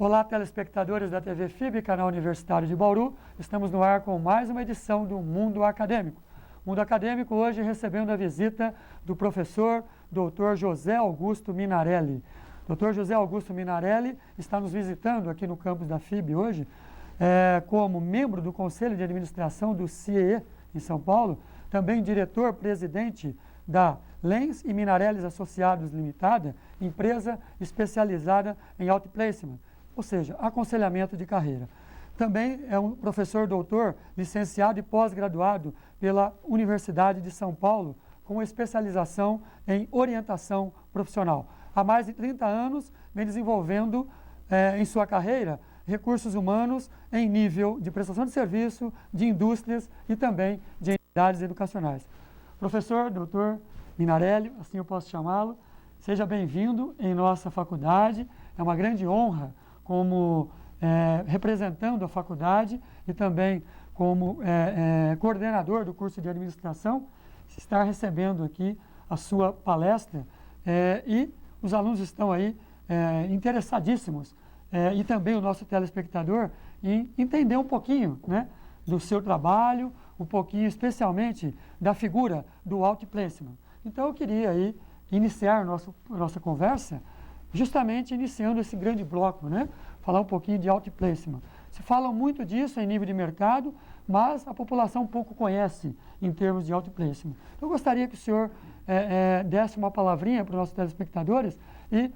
Olá, telespectadores da TV FIB, canal Universitário de Bauru. Estamos no ar com mais uma edição do Mundo Acadêmico. Mundo Acadêmico hoje recebendo a visita do professor Dr. José Augusto Minarelli. Dr. José Augusto Minarelli está nos visitando aqui no campus da FIB hoje, como membro do Conselho de Administração do CIEE em São Paulo, também diretor-presidente da Lenz e Minarelli Associados Limitada, empresa especializada em outplacement, ou seja, aconselhamento de carreira. Também é um professor doutor, licenciado e pós-graduado pela Universidade de São Paulo, com especialização em orientação profissional. Há mais de 30 anos vem desenvolvendo em sua carreira recursos humanos em nível de prestação de serviço, de indústrias e também de entidades educacionais. Professor, doutor Minarelli, assim eu posso chamá-lo, seja bem-vindo em nossa faculdade. É uma grande honra como representando a faculdade e também como coordenador do curso de administração, estar recebendo aqui a sua palestra e os alunos estão aí interessadíssimos e também o nosso telespectador em entender um pouquinho, né, do seu trabalho, um pouquinho especialmente da figura do outplacement. Então eu queria aí iniciar nossa conversa justamente iniciando esse grande bloco, né? Falar um pouquinho de outplacement. Se fala muito disso em nível de mercado, mas a população pouco conhece em termos de outplacement. Então, eu gostaria que o senhor desse uma palavrinha para os nossos telespectadores e,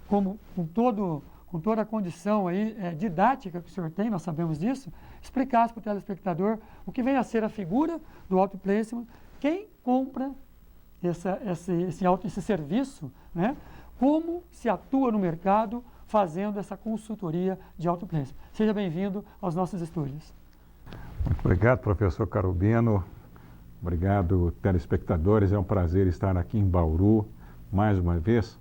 com toda a condição aí, didática que o senhor tem, nós sabemos disso, explicasse para o telespectador o que vem a ser a figura do outplacement, quem compra esse serviço, né? Como se atua no mercado fazendo essa consultoria de outplacement. Seja bem-vindo aos nossos estúdios. Muito obrigado, professor Carubino. Obrigado, telespectadores. É um prazer estar aqui em Bauru mais uma vez,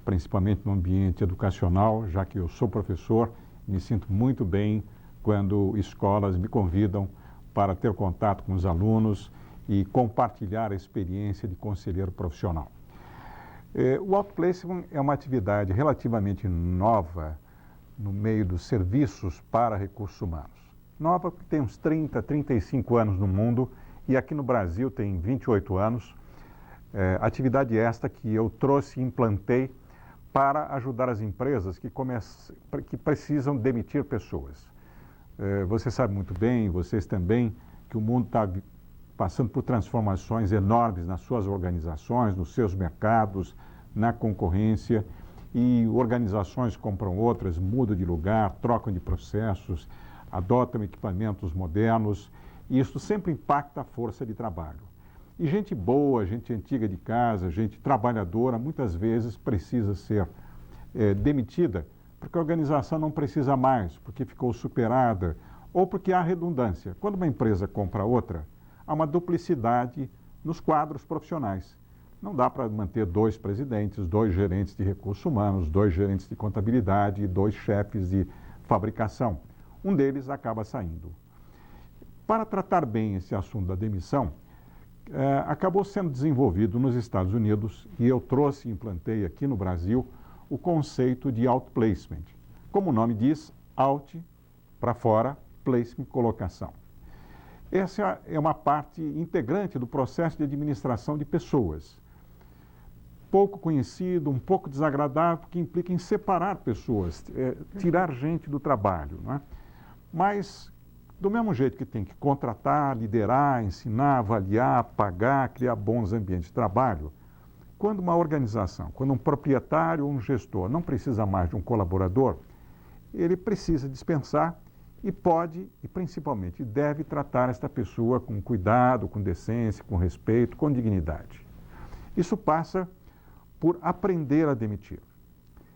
principalmente no ambiente educacional, já que eu sou professor, me sinto muito bem quando escolas me convidam para ter contato com os alunos e compartilhar a experiência de conselheiro profissional. O outplacement é uma atividade relativamente nova no meio dos serviços para recursos humanos. Nova porque tem uns 30, 35 anos no mundo e aqui no Brasil tem 28 anos. Atividade esta que eu trouxe e implantei para ajudar as empresas que precisam demitir pessoas. Você sabe muito bem, vocês também, que o mundo está passando por transformações enormes nas suas organizações, nos seus mercados, na concorrência, e organizações compram outras, mudam de lugar, trocam de processos, adotam equipamentos modernos, e isso sempre impacta a força de trabalho. E gente boa, gente antiga de casa, gente trabalhadora, muitas vezes precisa ser demitida, porque a organização não precisa mais, porque ficou superada, ou porque há redundância. Quando uma empresa compra outra, há uma duplicidade nos quadros profissionais. Não dá para manter 2 presidentes, 2 gerentes de recursos humanos, 2 gerentes de contabilidade, 2 chefes de fabricação. Um deles acaba saindo. Para tratar bem esse assunto da demissão, acabou sendo desenvolvido nos Estados Unidos e eu trouxe e implantei aqui no Brasil o conceito de outplacement. Como o nome diz, out para fora, placement, colocação. Essa é uma parte integrante do processo de administração de pessoas. Pouco conhecido, um pouco desagradável, porque implica em separar pessoas, tirar gente do trabalho, não é? Mas, do mesmo jeito que tem que contratar, liderar, ensinar, avaliar, pagar, criar bons ambientes de trabalho, quando uma organização, quando um proprietário ou um gestor não precisa mais de um colaborador, ele precisa dispensar e pode, e principalmente deve, tratar esta pessoa com cuidado, com decência, com respeito, com dignidade. Isso passa por aprender a demitir.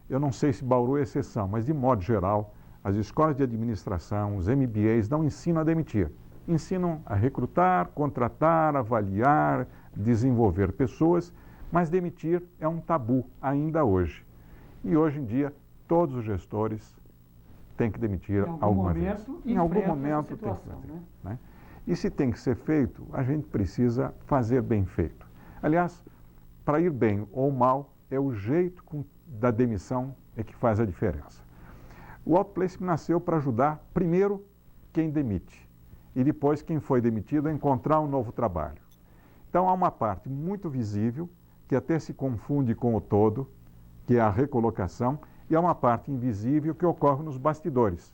Eu não sei se Bauru é exceção, mas de modo geral, as escolas de administração, os MBAs, não ensinam a demitir. Ensinam a recrutar, contratar, avaliar, desenvolver pessoas, mas demitir é um tabu ainda hoje. E hoje em dia, todos os gestores tem que demitir alguma vez. Em algum momento tem que fazer, né? E se tem que ser feito, a gente precisa fazer bem feito. Aliás, para ir bem ou mal, é o jeito da demissão que faz a diferença. O outplacement nasceu para ajudar, primeiro, quem demite e depois quem foi demitido a encontrar um novo trabalho. Então, há uma parte muito visível, que até se confunde com o todo, que é a recolocação, e há uma parte invisível que ocorre nos bastidores.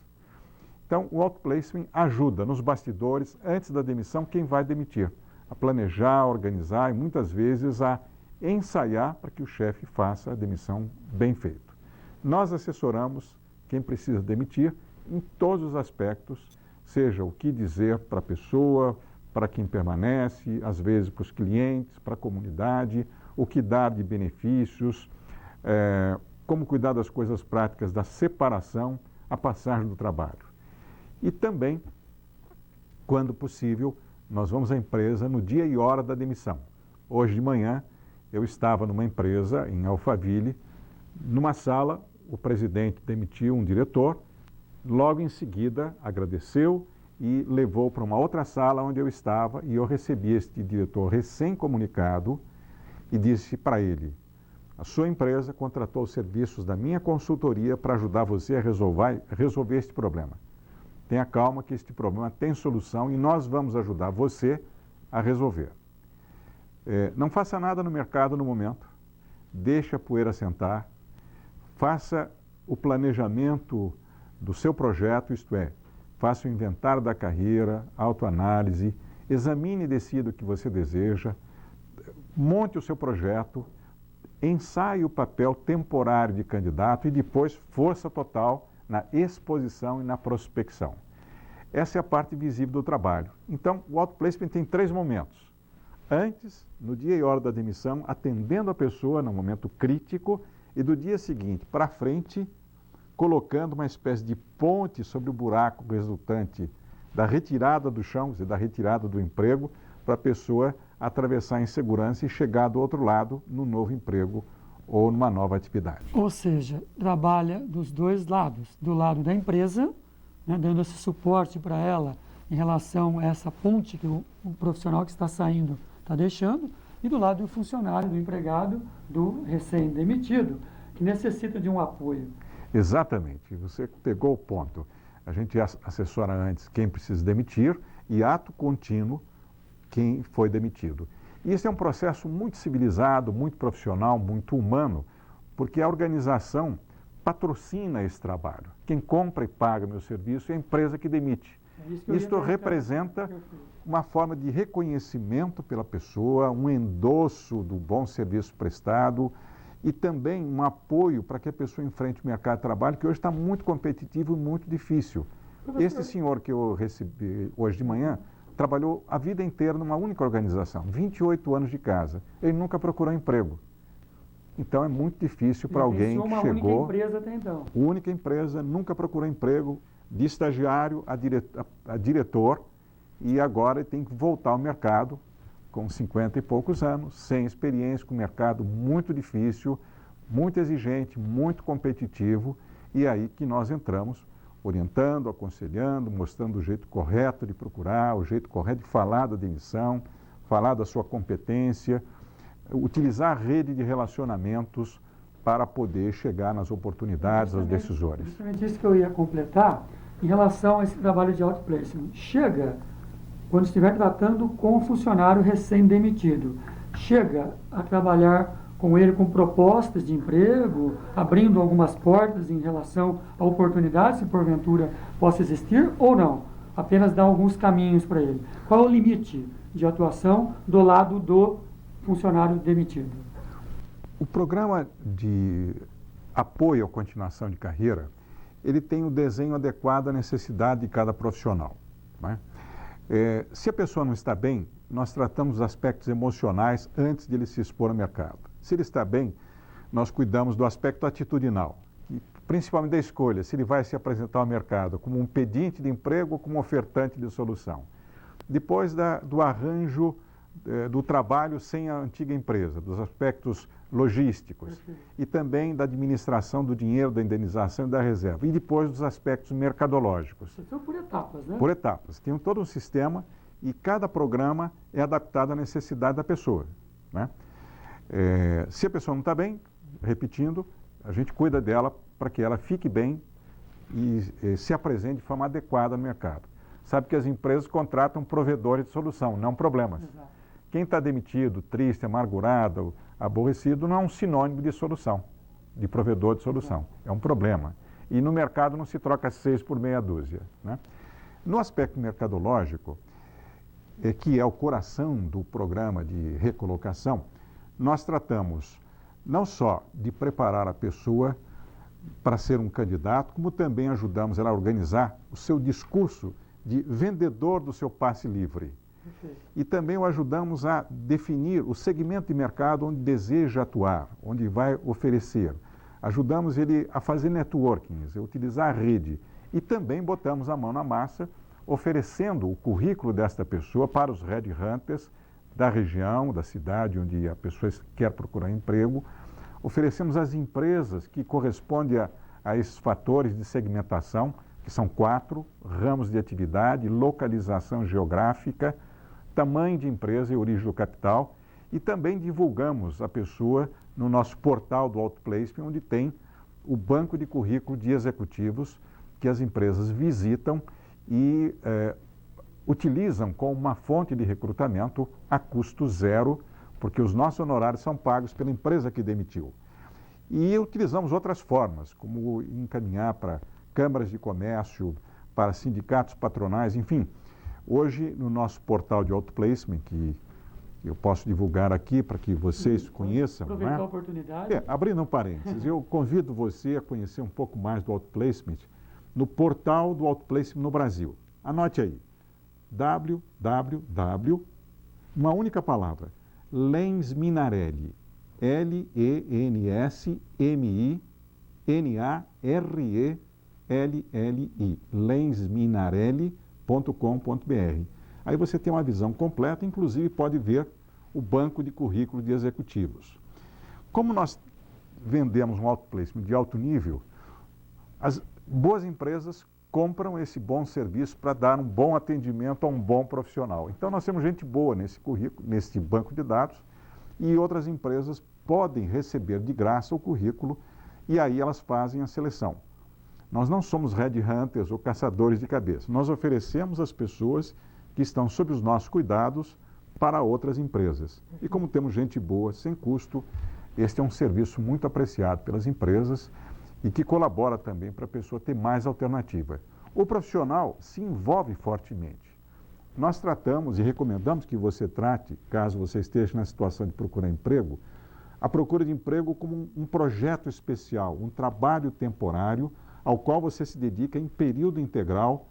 Então, o outplacement ajuda nos bastidores, antes da demissão, quem vai demitir, a planejar, a organizar e muitas vezes a ensaiar para que o chefe faça a demissão bem feita. Nós assessoramos quem precisa demitir em todos os aspectos, seja o que dizer para a pessoa, para quem permanece, às vezes para os clientes, para a comunidade, o que dar de benefícios, como cuidar das coisas práticas da separação, a passagem do trabalho. E também, quando possível, nós vamos à empresa no dia e hora da demissão. Hoje de manhã, eu estava numa empresa em Alphaville, numa sala, o presidente demitiu um diretor, logo em seguida agradeceu e levou para uma outra sala onde eu estava e eu recebi este diretor recém-comunicado e disse para ele: a sua empresa contratou os serviços da minha consultoria para ajudar você a resolver este problema. Tenha calma que este problema tem solução e nós vamos ajudar você a resolver. Não faça nada no mercado no momento, deixe a poeira sentar, faça o planejamento do seu projeto, isto é, faça o inventário da carreira, autoanálise, examine e decida o que você deseja, monte o seu projeto, ensaie o papel temporário de candidato e depois força total na exposição e na prospecção. Essa é a parte visível do trabalho. Então, o outplacement tem 3 momentos. Antes, no dia e hora da demissão, atendendo a pessoa no momento crítico, e do dia seguinte para frente, colocando uma espécie de ponte sobre o buraco resultante da retirada do chão, quer dizer, da retirada do emprego, para a pessoa atravessar em segurança e chegar do outro lado no novo emprego ou numa nova atividade. Ou seja, trabalha dos 2 lados, do lado da empresa, né, dando esse suporte para ela em relação a essa ponte que o profissional que está saindo está deixando, e do lado do funcionário, do empregado, do recém-demitido, que necessita de um apoio. Exatamente, você pegou o ponto. A gente assessora antes quem precisa demitir e ato contínuo quem foi demitido. E isso é um processo muito civilizado, muito profissional, muito humano, porque a organização patrocina esse trabalho. Quem compra e paga meu serviço é a empresa que demite. Isto representa uma forma de reconhecimento pela pessoa, um endosso do bom serviço prestado e também um apoio para que a pessoa enfrente o mercado de trabalho, que hoje está muito competitivo e muito difícil. Este senhor que eu recebi hoje de manhã trabalhou a vida inteira numa única organização, 28 anos de casa. Ele nunca procurou emprego. Então é muito difícil para alguém que chegou... Única empresa até então. Única empresa, nunca procurou emprego, de estagiário a diretor, e agora ele tem que voltar ao mercado com 50 e poucos anos, sem experiência, com um mercado muito difícil, muito exigente, muito competitivo, e aí que nós entramos orientando, aconselhando, mostrando o jeito correto de procurar, o jeito correto de falar da demissão, falar da sua competência, utilizar a rede de relacionamentos para poder chegar nas oportunidades, aos decisores. Justamente isso que eu ia completar em relação a esse trabalho de outplacement. Chega, quando estiver tratando com o funcionário recém-demitido, chega a trabalhar com ele com propostas de emprego, abrindo algumas portas em relação a oportunidades, se porventura possa existir, ou não? Apenas dar alguns caminhos para ele. Qual é o limite de atuação do lado do funcionário demitido? O programa de apoio à continuação de carreira, ele tem o desenho adequado à necessidade de cada profissional, né? Se a pessoa não está bem, nós tratamos os aspectos emocionais antes de ele se expor ao mercado. Se ele está bem, nós cuidamos do aspecto atitudinal, principalmente da escolha, se ele vai se apresentar ao mercado como um pedinte de emprego ou como ofertante de solução. Depois do arranjo do trabalho sem a antiga empresa, dos aspectos logísticos e também da administração do dinheiro, da indenização e da reserva. E depois dos aspectos mercadológicos. Isso por etapas, né? Por etapas. Tem todo um sistema e cada programa é adaptado à necessidade da pessoa, né? Se a pessoa não está bem, repetindo, a gente cuida dela para que ela fique bem e se apresente de forma adequada no mercado. Sabe que as empresas contratam provedores de solução, não problemas. Exato. Quem está demitido, triste, amargurado, aborrecido, não é um sinônimo de solução, de provedor de solução. É um problema. E no mercado não se troca 6 por meia dúzia, né? No aspecto mercadológico, que é o coração do programa de recolocação, nós tratamos não só de preparar a pessoa para ser um candidato, como também ajudamos ela a organizar o seu discurso de vendedor do seu passe livre. Perfeito. E também o ajudamos a definir o segmento de mercado onde deseja atuar, onde vai oferecer. Ajudamos ele a fazer networkings, a utilizar a rede. E também botamos a mão na massa, oferecendo o currículo desta pessoa para os headhunters da região, da cidade onde a pessoa quer procurar emprego. Oferecemos às empresas que correspondem a esses fatores de segmentação, que são 4, ramos de atividade, localização geográfica, tamanho de empresa e origem do capital, e também divulgamos a pessoa no nosso portal do Outplacement, onde tem o banco de currículo de executivos que as empresas visitam e utilizam como uma fonte de recrutamento a custo zero, porque os nossos honorários são pagos pela empresa que demitiu. E utilizamos outras formas, como encaminhar para câmaras de comércio, para sindicatos patronais, enfim. Hoje, no nosso portal de Outplacement, que eu posso divulgar aqui para que vocês conheçam. Aproveitar a oportunidade. Abrindo um parênteses, eu convido você a conhecer um pouco mais do Outplacement no portal do Outplacement no Brasil. Anote aí, www, uma única palavra, Lens Minarelli, Lensminarelli, lensminarelli.com.br. Aí você tem uma visão completa, inclusive pode ver o banco de currículo de executivos. Como nós vendemos um outplacement de alto nível, as boas empresas compram esse bom serviço para dar um bom atendimento a um bom profissional. Então nós temos gente boa nesse currículo, nesse banco de dados, e outras empresas podem receber de graça o currículo e aí elas fazem a seleção. Nós não somos headhunters ou caçadores de cabeça. Nós oferecemos às pessoas que estão sob os nossos cuidados para outras empresas. E como temos gente boa, sem custo, este é um serviço muito apreciado pelas empresas e que colabora também para a pessoa ter mais alternativa. O profissional se envolve fortemente. Nós tratamos e recomendamos que você trate, caso você esteja na situação de procurar emprego, a procura de emprego como um projeto especial, um trabalho temporário ao qual você se dedica em período integral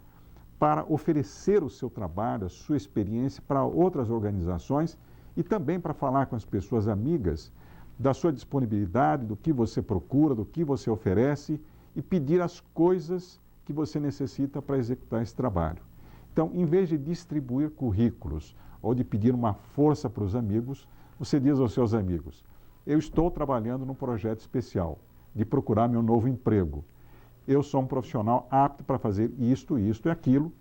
para oferecer o seu trabalho, a sua experiência para outras organizações e também para falar com as pessoas amigas da sua disponibilidade, do que você procura, do que você oferece e pedir as coisas que você necessita para executar esse trabalho. Então, em vez de distribuir currículos ou de pedir uma força para os amigos, você diz aos seus amigos: eu estou trabalhando num projeto especial de procurar meu novo emprego. Eu sou um profissional apto para fazer isto, isto e aquilo.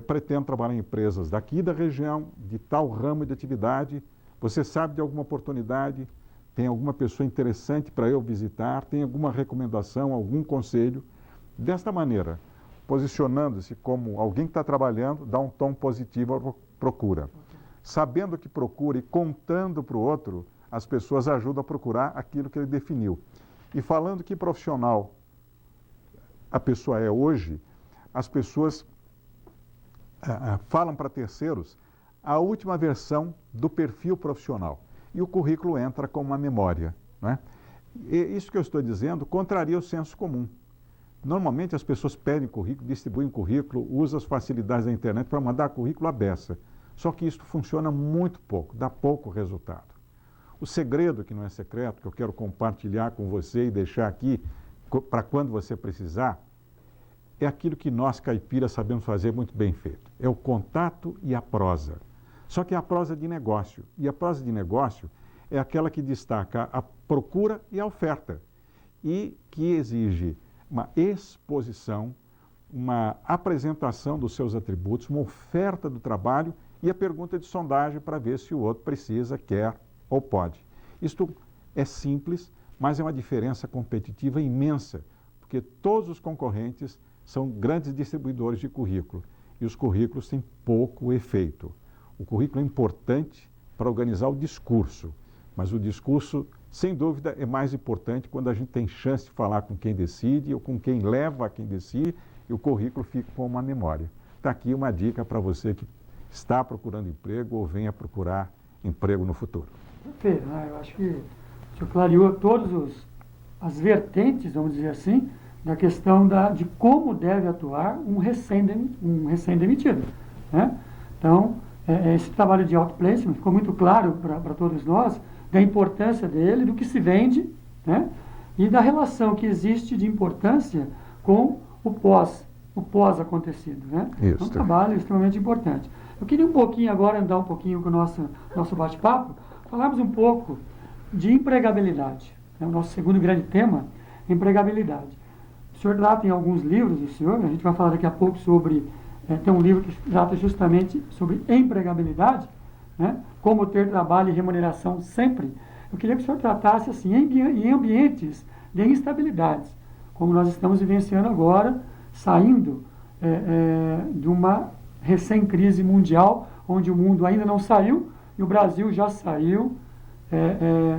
Pretendo trabalhar em empresas daqui da região, de tal ramo de atividade. Você sabe de alguma oportunidade? Tem alguma pessoa interessante para eu visitar? Tem alguma recomendação, algum conselho? Desta maneira, posicionando-se como alguém que está trabalhando, dá um tom positivo à procura. Sabendo que procura e contando para o outro, as pessoas ajudam a procurar aquilo que ele definiu. E falando que profissional a pessoa é hoje, as pessoas falam para terceiros a última versão do perfil profissional. E o currículo entra como uma memória, né? E isso que eu estou dizendo contraria o senso comum. Normalmente as pessoas pedem currículo, distribuem currículo, usam as facilidades da internet para mandar currículo à beça. Só que isso funciona muito pouco, dá pouco resultado. O segredo, que não é secreto, que eu quero compartilhar com você e deixar aqui para quando você precisar, é aquilo que nós caipiras sabemos fazer muito bem feito. É o contato e a prosa. Só que é a prosa de negócio. E a prosa de negócio é aquela que destaca a procura e a oferta. E que exige uma exposição, uma apresentação dos seus atributos, uma oferta do trabalho e a pergunta de sondagem para ver se o outro precisa, quer ou pode. Isto é simples, mas é uma diferença competitiva imensa, porque porque todos os concorrentes são grandes distribuidores de currículo e os currículos têm pouco efeito. O currículo é importante para organizar o discurso, mas o discurso, sem dúvida, é mais importante quando a gente tem chance de falar com quem decide ou com quem leva a quem decide e o currículo fica com uma memória. Está aqui uma dica para você que está procurando emprego ou venha procurar emprego no futuro. Perfeito, né? Eu acho que o senhor clareou todas as vertentes, vamos dizer assim, da questão de como deve atuar um recém-demitido. Né? Então, esse trabalho de outplacement ficou muito claro para todos nós, da importância dele, do que se vende, né? E da relação que existe de importância com o pós-acontecido. Né? Isso. É um trabalho extremamente importante. Eu queria um pouquinho agora, andar um pouquinho com o nosso bate-papo, falarmos um pouco de empregabilidade. É o nosso segundo grande tema, empregabilidade. O senhor trata em alguns livros, a gente vai falar daqui a pouco sobre, tem um livro que trata justamente sobre empregabilidade, né? Como ter trabalho e remuneração sempre. Eu queria que o senhor tratasse assim, em ambientes de instabilidades, como nós estamos vivenciando agora, saindo de uma recém-crise mundial, onde o mundo ainda não saiu e o Brasil já saiu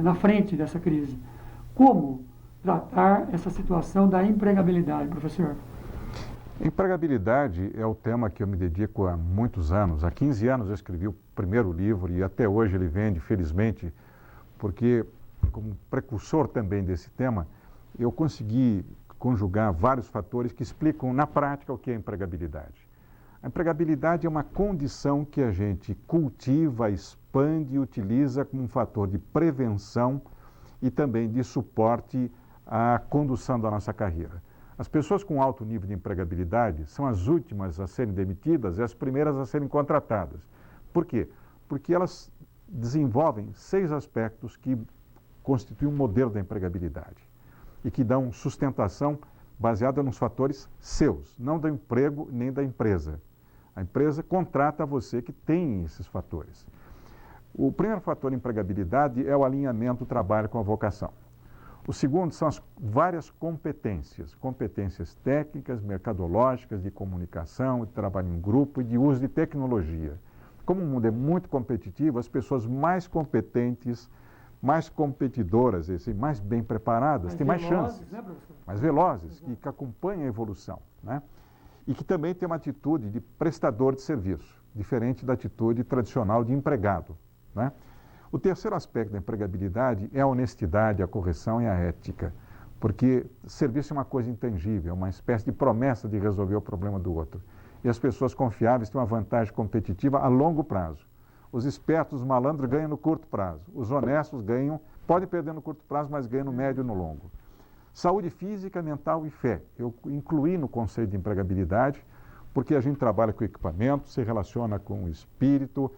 na frente dessa crise. Como tratar essa situação da empregabilidade, professor? Empregabilidade é o tema que eu me dedico há muitos anos. Há 15 anos eu escrevi o primeiro livro e até hoje ele vende, felizmente, porque, como precursor também desse tema, eu consegui conjugar vários fatores que explicam na prática o que é empregabilidade. A empregabilidade é uma condição que a gente cultiva, expande e utiliza como um fator de prevenção e também de suporte à condução da nossa carreira. As pessoas com alto nível de empregabilidade são as últimas a serem demitidas e as primeiras a serem contratadas. Por quê? Porque elas desenvolvem 6 aspectos que constituem um modelo da empregabilidade e que dão sustentação baseada nos fatores seus, não do emprego nem da empresa. A empresa contrata você que tem esses fatores. O primeiro fator de empregabilidade é o alinhamento do trabalho com a vocação. O segundo são as várias competências técnicas, mercadológicas, de comunicação, de trabalho em grupo e de uso de tecnologia. Como o mundo é muito competitivo, as pessoas mais competentes, mais competidoras, mais bem preparadas, têm mais chances, né, professor? mais velozes, que acompanham a evolução, né? E que também têm uma atitude de prestador de serviço, diferente da atitude tradicional de empregado, né? O terceiro aspecto da empregabilidade é a honestidade, a correção e a ética, porque serviço é uma coisa intangível, é uma espécie de promessa de resolver o problema do outro. E as pessoas confiáveis têm uma vantagem competitiva a longo prazo. Os espertos, os malandros ganham no curto prazo. Os honestos ganham, podem perder no curto prazo, mas ganham no médio e no longo. Saúde física, mental e fé. Eu incluí no conceito de empregabilidade, porque a gente trabalha com equipamento, se relaciona com o espírito,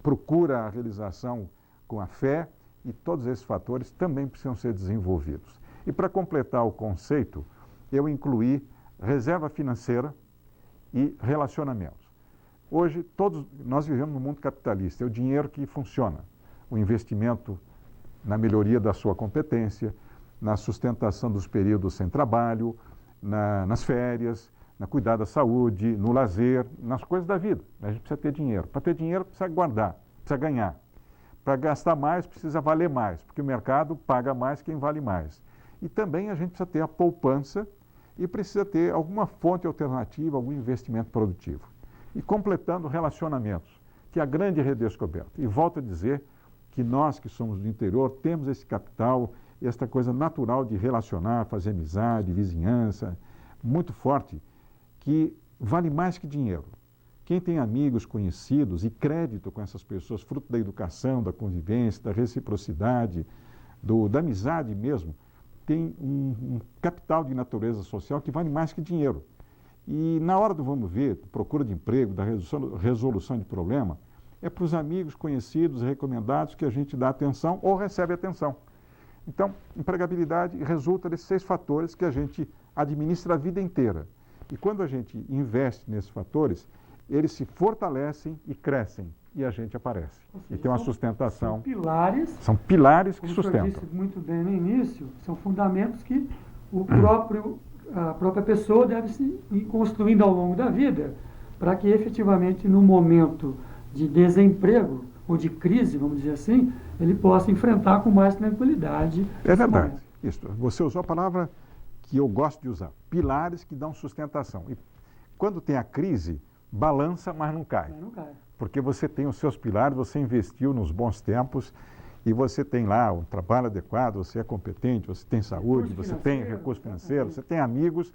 procura a realização com a fé e todos esses fatores também precisam ser desenvolvidos. E para completar o conceito, eu incluí reserva financeira e relacionamentos. Hoje, nós vivemos no mundo capitalista, é o dinheiro que funciona. O investimento na melhoria da sua competência, na sustentação dos períodos sem trabalho, nas férias, na cuidar da saúde, no lazer, nas coisas da vida. A gente precisa ter dinheiro. Para ter dinheiro, precisa guardar, precisa ganhar. Para gastar mais, precisa valer mais, porque o mercado paga mais quem vale mais. E também a gente precisa ter a poupança e precisa ter alguma fonte alternativa, algum investimento produtivo. E completando relacionamentos, que é a grande redescoberta. E volto a dizer que nós que somos do interior temos esse capital, esta coisa natural de relacionar, fazer amizade, vizinhança, muito forte, que vale mais que dinheiro. Quem tem amigos, conhecidos e crédito com essas pessoas, fruto da educação, da convivência, da reciprocidade, da amizade mesmo, tem um capital de natureza social que vale mais que dinheiro. E na hora do vamos ver, procura de emprego, da resolução de problema, é para os amigos, conhecidos, recomendados que a gente dá atenção ou recebe atenção. Então, empregabilidade resulta desses 6 fatores que a gente administra a vida inteira. E quando a gente investe nesses fatores, eles se fortalecem e crescem, e a gente aparece. Seja, e tem uma sustentação. São pilares que sustentam. Como o senhor disse muito bem no início, são fundamentos que a própria pessoa deve se ir construindo ao longo da vida para que efetivamente no momento de desemprego ou de crise, vamos dizer assim, ele possa enfrentar com mais tranquilidade. É verdade. Isso. Você usou a palavra que eu gosto de usar, pilares que dão sustentação. E quando tem a crise, balança, mas não cai. Mas não cai. Porque você tem os seus pilares, você investiu nos bons tempos e você tem lá um trabalho adequado, você é competente, você tem saúde, você tem recurso financeiro, você tem amigos,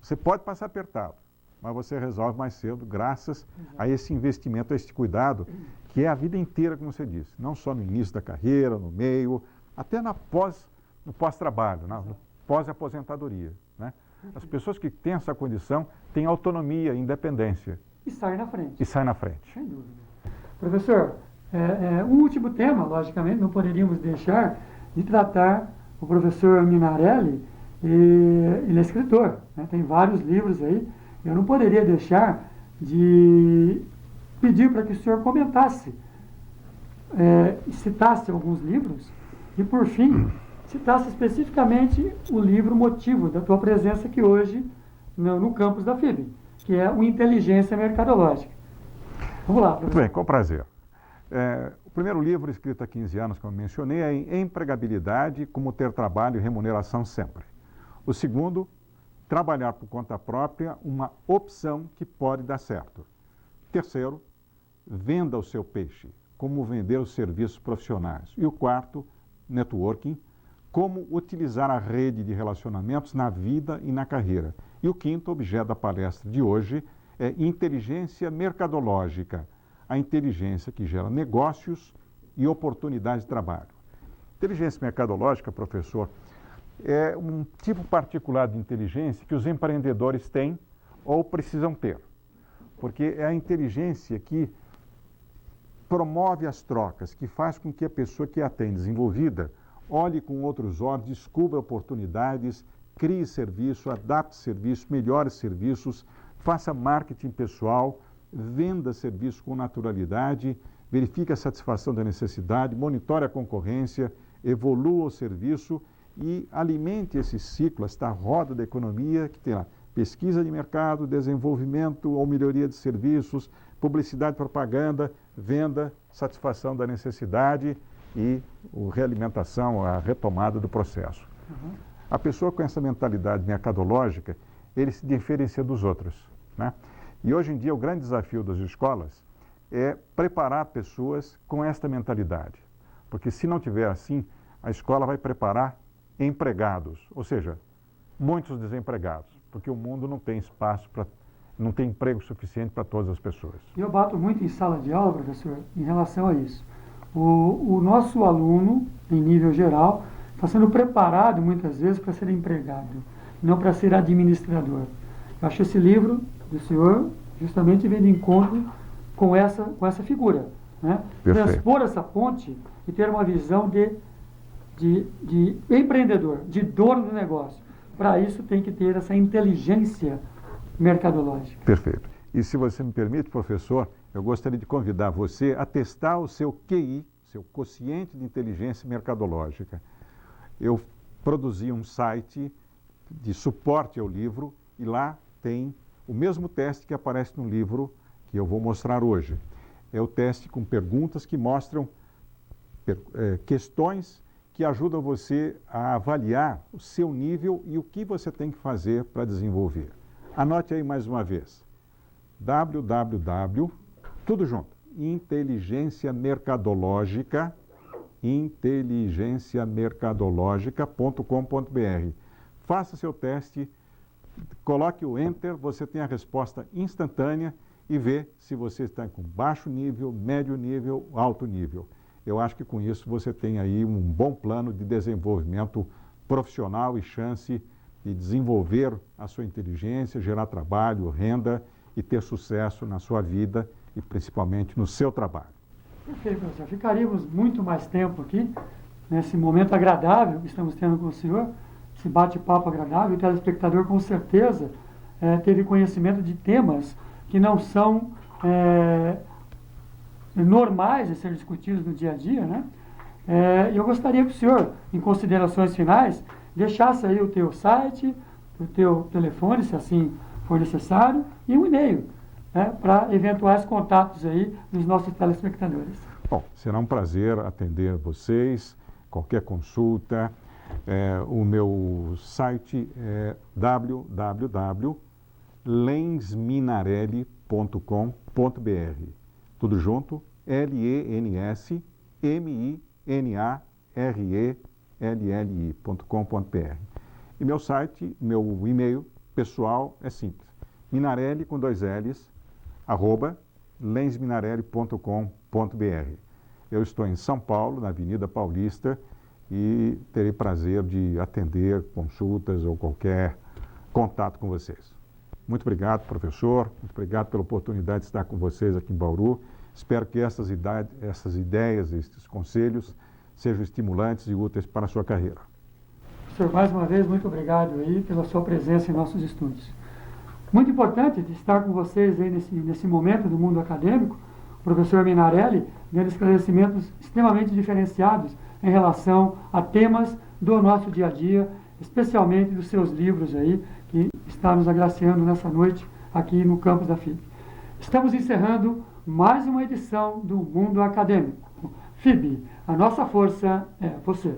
você pode passar apertado, mas você resolve mais cedo graças a esse investimento, a esse cuidado, que é a vida inteira, como você disse, não só no início da carreira, no meio, até no pós-trabalho, no pós-aposentadoria, né? As pessoas que têm essa condição têm autonomia, independência. E sai na frente. E sai na frente. Sem dúvida. Professor, um último tema, logicamente, não poderíamos deixar de tratar o professor Minarelli, ele é escritor, né? Tem vários livros aí, eu não poderia deixar de pedir para que o senhor comentasse, citasse alguns livros e, por fim, citasse especificamente o livro motivo da tua presença aqui hoje no campus da FIB, que é o Inteligência Mercadológica. Vamos lá, professor. Muito bem, com prazer. O primeiro livro, escrito há 15 anos, como eu mencionei, é Empregabilidade, como ter trabalho e remuneração sempre. O segundo, Trabalhar por conta própria, uma opção que pode dar certo. Terceiro, Venda o seu peixe, como vender os serviços profissionais. E o quarto, Networking, como utilizar a rede de relacionamentos na vida e na carreira. E o quinto, objeto da palestra de hoje, é Inteligência Mercadológica, a inteligência que gera negócios e oportunidades de trabalho. Inteligência mercadológica, professor, é um tipo particular de inteligência que os empreendedores têm ou precisam ter, porque é a inteligência que promove as trocas, que faz com que a pessoa que a tem desenvolvida olhe com outros olhos, descubra oportunidades, crie serviço, adapte serviço, melhore serviços, faça marketing pessoal, venda serviço com naturalidade, verifique a satisfação da necessidade, monitore a concorrência, evolua o serviço e alimente esse ciclo, esta roda da economia que tem lá pesquisa de mercado, desenvolvimento ou melhoria de serviços, publicidade, propaganda, venda, satisfação da necessidade e realimentação, a retomada do processo. A pessoa com essa mentalidade mercadológica, ele se diferencia dos outros, né? E hoje em dia o grande desafio das escolas é preparar pessoas com esta mentalidade, porque se não tiver assim, a escola vai preparar empregados, ou seja, muitos desempregados, porque o mundo não tem espaço não tem emprego suficiente para todas as pessoas. Eu bato muito em sala de aula, professor, em relação a isso. O nosso aluno, em nível geral, está sendo preparado muitas vezes para ser empregado, não para ser administrador. Eu acho esse livro do senhor justamente vem de encontro com essa figura, né? Transpor essa ponte e ter uma visão de empreendedor, de dono do negócio. Para isso tem que ter essa inteligência mercadológica. Perfeito. E se você me permite, professor, eu gostaria de convidar você a testar o seu QI, seu quociente de inteligência mercadológica. Eu produzi um site de suporte ao livro e lá tem o mesmo teste que aparece no livro que eu vou mostrar hoje. É o teste com perguntas que mostram questões que ajudam você a avaliar o seu nível e o que você tem que fazer para desenvolver. Anote aí mais uma vez. Tudo junto, inteligenciamercadológica.com.br. Faça seu teste, coloque o Enter, você tem a resposta instantânea e vê se você está com baixo nível, médio nível, alto nível. Eu acho que com isso você tem aí um bom plano de desenvolvimento profissional e chance de desenvolver a sua inteligência, gerar trabalho, renda e ter sucesso na sua vida e principalmente no seu trabalho. Perfeito, professor. Ficaríamos muito mais tempo aqui, nesse momento agradável que estamos tendo com o senhor, esse bate-papo agradável. O telespectador com certeza teve conhecimento de temas que não são normais de ser discutidos no dia a dia, né? E eu gostaria que o senhor, em considerações finais, deixasse aí o teu site, o teu telefone, se assim for necessário, e um e-mail, né, para eventuais contatos aí dos nossos telespectadores. Bom, será um prazer atender vocês, qualquer consulta. O meu site é www.lensminarelli.com.br. Tudo junto, lensminarelli.com.br. E meu site, meu e-mail pessoal é simples, minarelli com 2 L's, @lensminarelli.com.br. Eu estou em São Paulo, na Avenida Paulista, e terei prazer de atender consultas ou qualquer contato com vocês. Muito obrigado, professor. Muito obrigado pela oportunidade de estar com vocês aqui em Bauru. Espero que essas ideias, esses conselhos sejam estimulantes e úteis para a sua carreira. Professor, mais uma vez, muito obrigado aí pela sua presença em nossos estúdios. Muito importante de estar com vocês aí nesse momento do mundo acadêmico, o professor Minarelli dando esclarecimentos extremamente diferenciados em relação a temas do nosso dia a dia, especialmente dos seus livros aí, que está nos agraciando nessa noite aqui no campus da FIB. Estamos encerrando mais uma edição do Mundo Acadêmico. FIB, a nossa força é você.